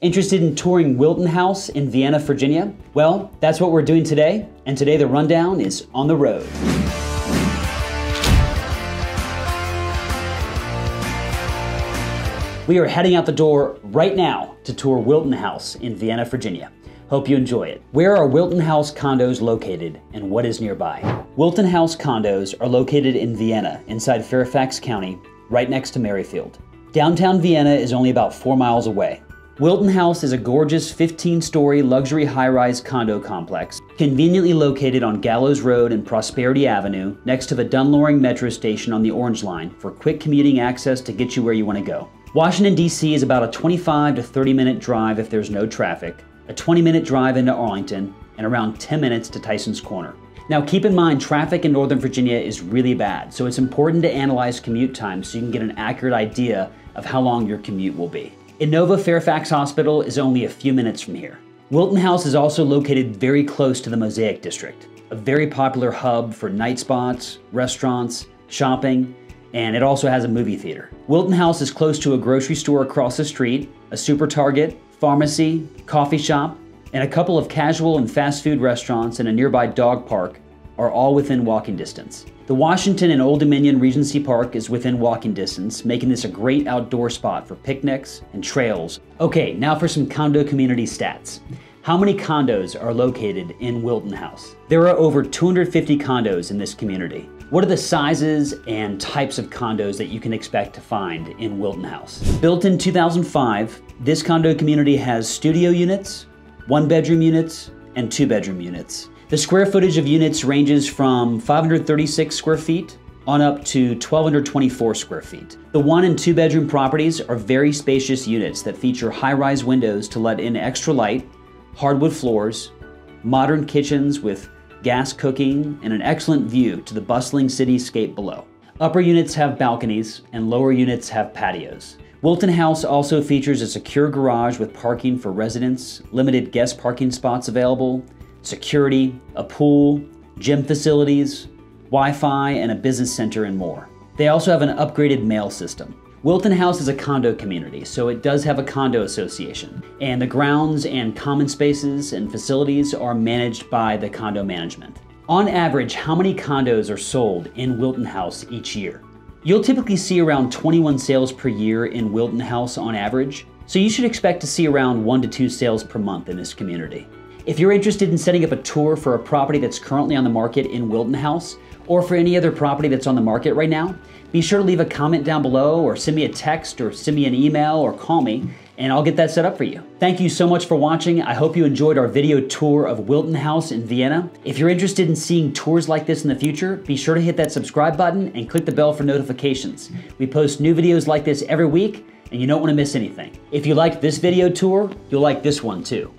Interested in touring Wilton House in Vienna, Virginia? Well, that's what we're doing today, and today the rundown is on the road. We are heading out the door right now to tour Wilton House in Vienna, Virginia. Hope you enjoy it. Where are Wilton House Condos located and what is nearby? Wilton House Condos are located in Vienna, inside Fairfax County, right next to Merrifield. Downtown Vienna is only about 4 miles away. Wilton House is a gorgeous 15-story luxury high-rise condo complex conveniently located on Gallows Road and Prosperity Avenue next to the Dunloring Metro Station on the Orange Line for quick commuting access to get you where you want to go. Washington, D.C. is about a 25 to 30-minute drive if there's no traffic, a 20-minute drive into Arlington, and around 10 minutes to Tyson's Corner. Now keep in mind, traffic in Northern Virginia is really bad, so it's important to analyze commute time so you can get an accurate idea of how long your commute will be. Inova Fairfax Hospital is only a few minutes from here. Wilton House is also located very close to the Mosaic District, a very popular hub for night spots, restaurants, shopping, and it also has a movie theater. Wilton House is close to a grocery store across the street, a super Target, pharmacy, coffee shop, and a couple of casual and fast food restaurants and a nearby dog park are all within walking distance. The Washington and Old Dominion Regency Park is within walking distance, making this a great outdoor spot for picnics and trails. Okay, now for some condo community stats. How many condos are located in Wilton House? There are over 250 condos in this community. What are the sizes and types of condos that you can expect to find in Wilton House? Built in 2005, this condo community has studio units, 1-bedroom units, and 2-bedroom units. The square footage of units ranges from 536 square feet on up to 1,224 square feet. The 1- and 2-bedroom properties are very spacious units that feature high-rise windows to let in extra light, hardwood floors, modern kitchens with gas cooking, and an excellent view to the bustling cityscape below. Upper units have balconies and lower units have patios. Wilton House also features a secure garage with parking for residents, limited guest parking spots available, security, a pool, gym facilities, Wi-Fi, and a business center and more. They also have an upgraded mail system. Wilton House is a condo community, so it does have a condo association, and the grounds and common spaces and facilities are managed by the condo management. On average, how many condos are sold in Wilton House each year? You'll typically see around 21 sales per year in Wilton House on average, so you should expect to see around 1 to 2 sales per month in this community. If you're interested in setting up a tour for a property that's currently on the market in Wilton House, or for any other property that's on the market right now, be sure to leave a comment down below or send me a text or send me an email or call me and I'll get that set up for you. Thank you so much for watching. I hope you enjoyed our video tour of Wilton House in Vienna. If you're interested in seeing tours like this in the future, be sure to hit that subscribe button and click the bell for notifications. We post new videos like this every week and you don't want to miss anything. If you liked this video tour, you'll like this one too.